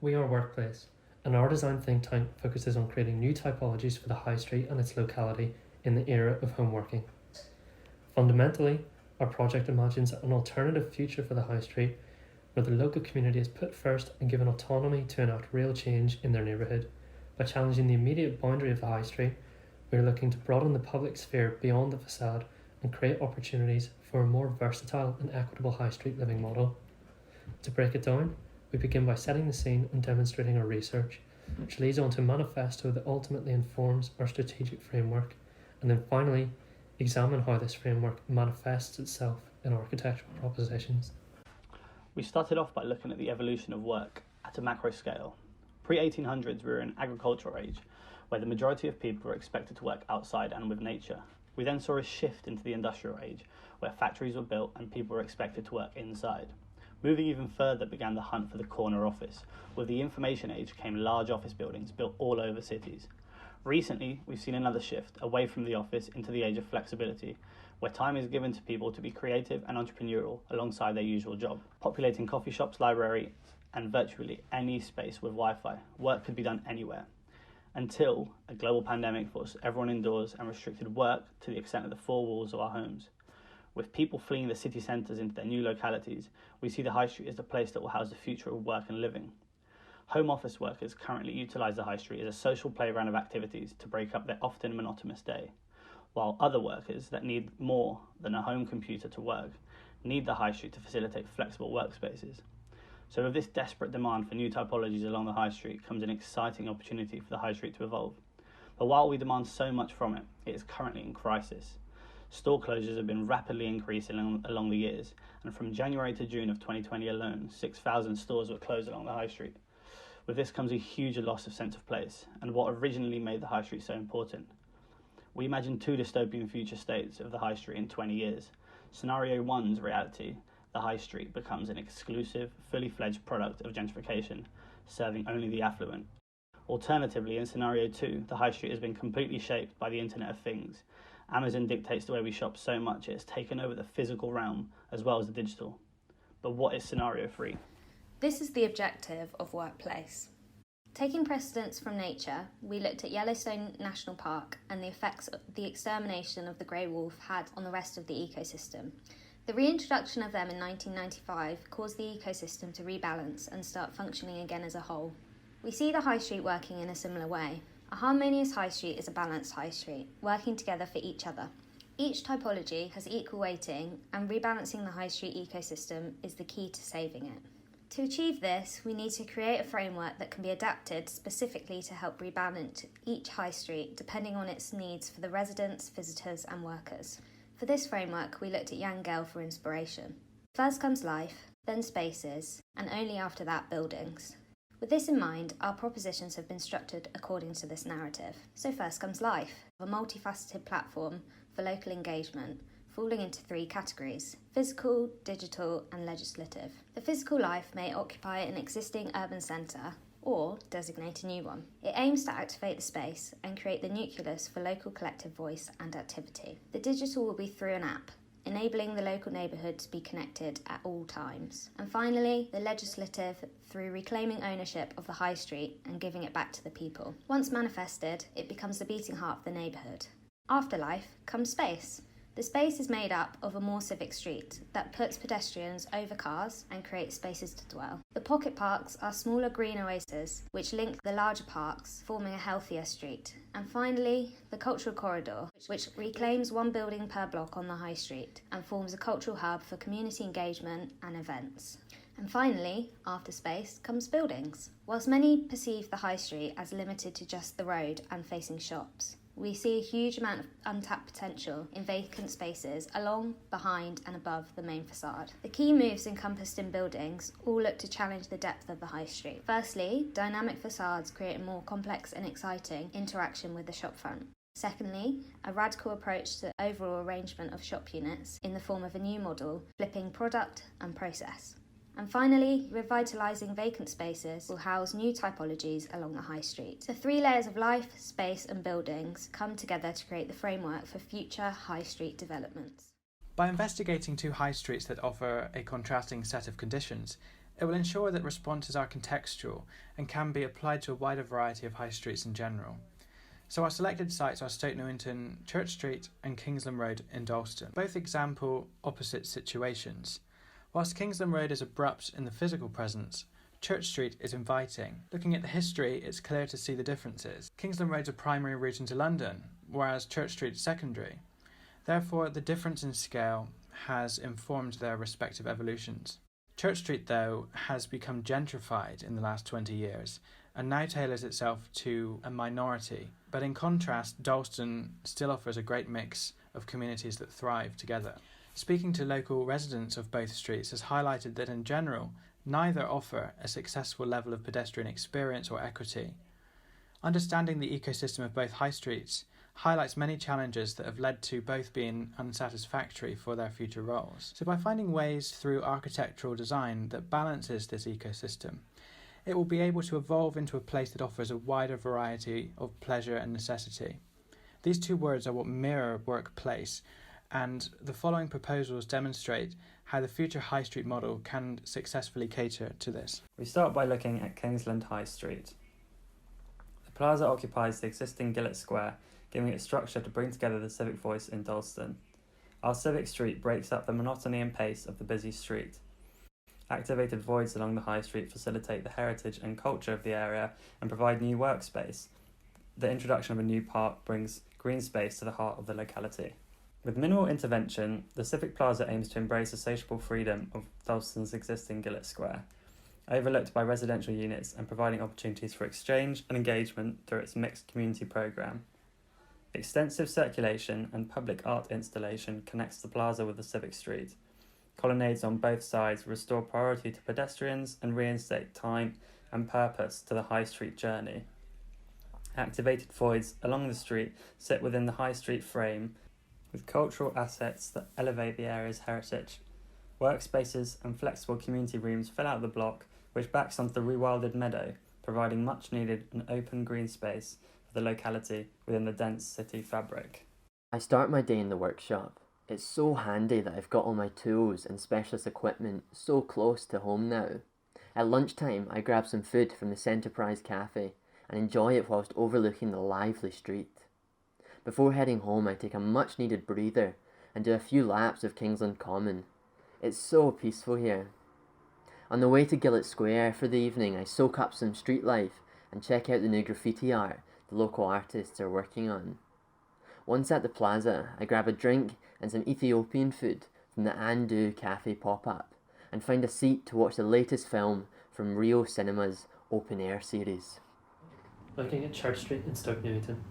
We Are Workplace, and our design think tank focuses on creating new typologies for the high street and its locality in the era of home working. Fundamentally, our project imagines an alternative future for the high street where the local community is put first and given autonomy to enact real change in their neighbourhood. By challenging the immediate boundary of the high street, we are looking to broaden the public sphere beyond the facade and create opportunities for a more versatile and equitable high street living model. To break it down, we begin by setting the scene and demonstrating our research, which leads on to a manifesto that ultimately informs our strategic framework, and then finally examine how this framework manifests itself in architectural propositions. We started off by looking at the evolution of work at a macro scale. Pre-1800s, we were in agricultural age, where the majority of people were expected to work outside and with nature. We then saw a shift into the industrial age, where factories were built and people were expected to work inside. Moving even further began the hunt for the corner office. With the information age came large office buildings built all over cities. Recently, we've seen another shift away from the office into the age of flexibility, where time is given to people to be creative and entrepreneurial alongside their usual job. Populating coffee shops, library, and virtually any space with Wi-Fi, work could be done anywhere. Until a global pandemic forced everyone indoors and restricted work to the extent of the four walls of our homes. With people fleeing the city centres into their new localities, we see the high street as the place that will house the future of work and living. Home office workers currently utilise the high street as a social playground of activities to break up their often monotonous day, while other workers that need more than a home computer to work need the high street to facilitate flexible workspaces. So with this desperate demand for new typologies along the high street comes an exciting opportunity for the high street to evolve. But while we demand so much from it, it is currently in crisis. Store closures have been rapidly increasing along the years, and from January to June of 2020 alone, 6,000 stores were closed along the high street. With this comes a huge loss of sense of place, and what originally made the high street so important. We imagine two dystopian future states of the high street in 20 years. Scenario 1's reality, the high street becomes an exclusive, fully fledged product of gentrification, serving only the affluent. Alternatively, in Scenario 2, the high street has been completely shaped by the Internet of Things. Amazon dictates the way we shop so much it has taken over the physical realm as well as the digital. But what is Scenario 3? This is the objective of Workplace. Taking precedents from nature, we looked at Yellowstone National Park and the effects the extermination of the grey wolf had on the rest of the ecosystem. The reintroduction of them in 1995 caused the ecosystem to rebalance and start functioning again as a whole. We see the high street working in a similar way. A harmonious high street is a balanced high street, working together for each other. Each typology has equal weighting, and rebalancing the high street ecosystem is the key to saving it. To achieve this, we need to create a framework that can be adapted specifically to help rebalance each high street depending on its needs for the residents, visitors and workers. For this framework, we looked at Yangel for inspiration. First comes life, then spaces, and only after that buildings. With this in mind, our propositions have been structured according to this narrative. So first comes life, a multifaceted platform for local engagement, falling into three categories: physical, digital and legislative. The physical life may occupy an existing urban centre or designate a new one. It aims to activate the space and create the nucleus for local collective voice and activity. The digital will be through an app, enabling the local neighbourhood to be connected at all times. And finally, the legislative through reclaiming ownership of the high street and giving it back to the people. Once manifested, it becomes the beating heart of the neighbourhood. After life comes space. The space is made up of a more civic street that puts pedestrians over cars and creates spaces to dwell. The pocket parks are smaller green oases which link the larger parks, forming a healthier street. And finally, the cultural corridor, which reclaims one building per block on the high street and forms a cultural hub for community engagement and events. And finally, after space comes buildings. Whilst many perceive the high street as limited to just the road and facing shops, we see a huge amount of untapped potential in vacant spaces along, behind and above the main facade. The key moves encompassed in buildings all look to challenge the depth of the high street. Firstly, dynamic facades create a more complex and exciting interaction with the shopfront. Secondly, a radical approach to the overall arrangement of shop units in the form of a new model, flipping product and process. And finally, revitalising vacant spaces will house new typologies along the high street. The three layers of life, space and buildings come together to create the framework for future high street developments. By investigating two high streets that offer a contrasting set of conditions, It will ensure that responses are contextual and can be applied to a wider variety of high streets in general. So our selected sites are Stoke Newington, Church Street and Kingsland Road in Dalston, both example opposite situations. Whilst Kingsland Road is abrupt in the physical presence, Church Street is inviting. Looking at the history, it's clear to see the differences. Kingsland Road's a primary route into London, whereas Church Street's secondary. Therefore, the difference in scale has informed their respective evolutions. Church Street, though, has become gentrified in the last 20 years and now tailors itself to a minority. But in contrast, Dalston still offers a great mix of communities that thrive together. Speaking to local residents of both streets has highlighted that in general, neither offer a successful level of pedestrian experience or equity. Understanding the ecosystem of both high streets highlights many challenges that have led to both being unsatisfactory for their future roles. So by finding ways through architectural design that balances this ecosystem, it will be able to evolve into a place that offers a wider variety of pleasure and necessity. These two words are what mirror workplace, and the following proposals demonstrate how the future high street model can successfully cater to this. We start by looking at Kingsland High Street. The plaza occupies the existing Gillett Square, giving it structure to bring together the civic voice in Dalston. Our civic street breaks up the monotony and pace of the busy street. Activated voids along the high street facilitate the heritage and culture of the area and provide new workspace. The introduction of a new park brings green space to the heart of the locality. With minimal intervention, the Civic Plaza aims to embrace the sociable freedom of Dalston's existing Gillett Square, overlooked by residential units and providing opportunities for exchange and engagement through its mixed community programme. Extensive circulation and public art installation connects the plaza with the Civic Street. Colonnades on both sides restore priority to pedestrians and reinstate time and purpose to the high street journey. Activated voids along the street sit within the high street frame, with cultural assets that elevate the area's heritage. Workspaces and flexible community rooms fill out the block, which backs onto the rewilded meadow, providing much needed and open green space for the locality within the dense city fabric. I start my day in the workshop. It's so handy that I've got all my tools and specialist equipment so close to home now. At lunchtime, I grab some food from the Centerprise Cafe and enjoy it whilst overlooking the lively street. Before heading home, I take a much needed breather and do a few laps of Kingsland Common. It's so peaceful here. On the way to Gillett Square for the evening, I soak up some street life and check out the new graffiti art the local artists are working on. Once at the plaza, I grab a drink and some Ethiopian food from the Andu Cafe pop-up and find a seat to watch the latest film from Rio Cinema's Open Air series. Looking at Church Street in Stoke Newington,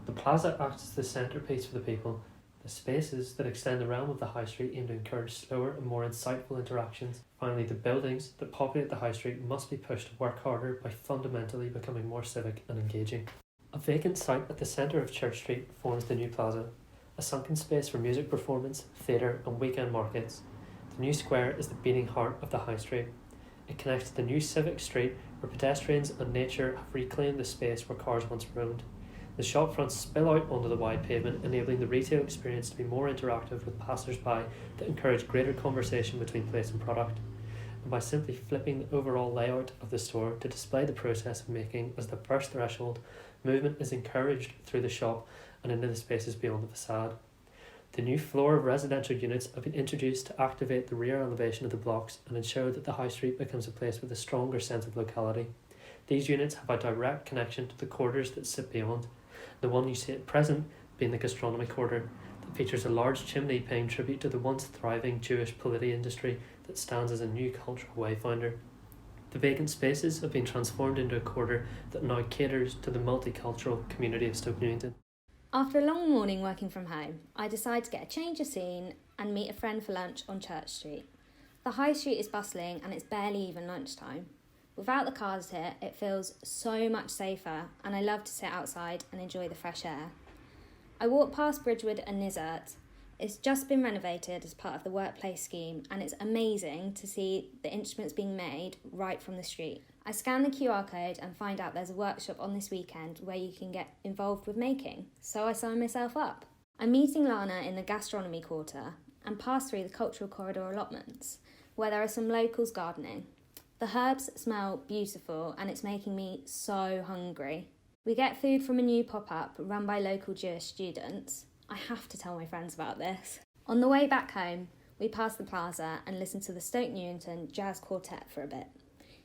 the plaza acts as the centrepiece for the people. The spaces that extend the realm of the high street aim to encourage slower and more insightful interactions. Finally, the buildings that populate the high street must be pushed to work harder by fundamentally becoming more civic and engaging. A vacant site at the centre of Church Street forms the new plaza, a sunken space for music performance, theatre and weekend markets. The new square is the beating heart of the high street. It connects to the new civic street where pedestrians and nature have reclaimed the space where cars once roamed. The shop fronts spill out onto the wide pavement, enabling the retail experience to be more interactive with passers-by that encourage greater conversation between place and product. And by simply flipping the overall layout of the store to display the process of making as the first threshold, movement is encouraged through the shop and into the spaces beyond the facade. The new floor of residential units have been introduced to activate the rear elevation of the blocks and ensure that the high street becomes a place with a stronger sense of locality. These units have a direct connection to the quarters that sit beyond. The one you see at present being the gastronomy quarter that features a large chimney paying tribute to the once thriving Jewish polity industry that stands as a new cultural wayfinder. The vacant spaces have been transformed into a quarter that now caters to the multicultural community of Stoke Newington. After a long morning working from home, I decide to get a change of scene and meet a friend for lunch on Church Street. The high street is bustling and it's barely even lunchtime. Without the cars here, it feels so much safer and I love to sit outside and enjoy the fresh air. I walk past Bridgewood and Nizzard. It's just been renovated as part of the workplace scheme and it's amazing to see the instruments being made right from the street. I scan the QR code and find out there's a workshop on this weekend where you can get involved with making, so I sign myself up. I'm meeting Lana in the gastronomy quarter and pass through the cultural corridor allotments, where there are some locals gardening. The herbs smell beautiful and it's making me so hungry. We get food from a new pop-up run by local Jewish students. I have to tell my friends about this. On the way back home, we pass the plaza and listen to the Stoke Newington Jazz Quartet for a bit.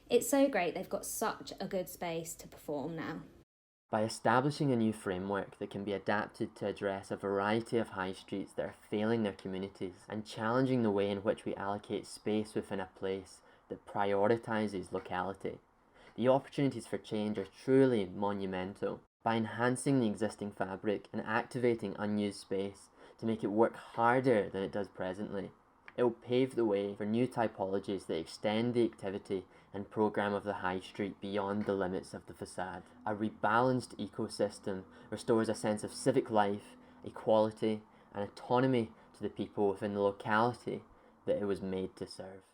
It's so great they've got such a good space to perform now. By establishing a new framework that can be adapted to address a variety of high streets that are failing their communities and challenging the way in which we allocate space within a place that prioritises locality, the opportunities for change are truly monumental. By enhancing the existing fabric and activating unused space to make it work harder than it does presently, it will pave the way for new typologies that extend the activity and programme of the high street beyond the limits of the facade. A rebalanced ecosystem restores a sense of civic life, equality and autonomy to the people within the locality that it was made to serve.